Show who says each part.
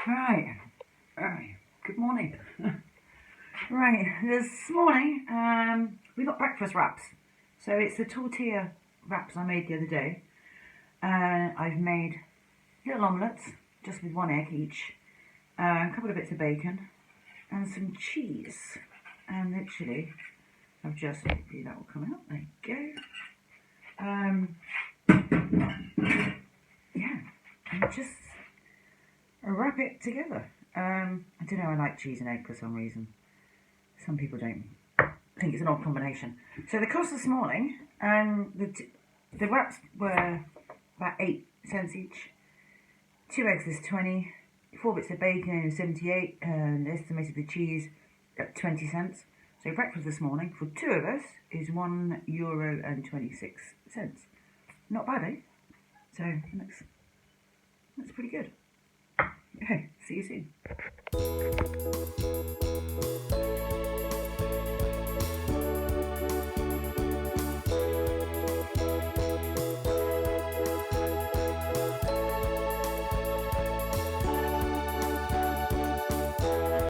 Speaker 1: Right, good morning. Right, this morning we got breakfast wraps. So it's the tortilla wraps I made the other day. I've made little omelettes, just with one egg each, a couple of bits of bacon, and some cheese. And literally, I've just, hopefully that will come out, there you go. Yeah, and just wrap it together. I don't know, I like cheese and egg for some reason. Some people don't. Think it's an odd combination. So the cost this morning, the wraps were about 8 cents each. 2 eggs is 20, 4 bits of bacon is 78, and estimated the cheese at 20 cents. So breakfast this morning for 2 of us is €1.26. Not bad, eh? So that's pretty good. Okay, see you soon.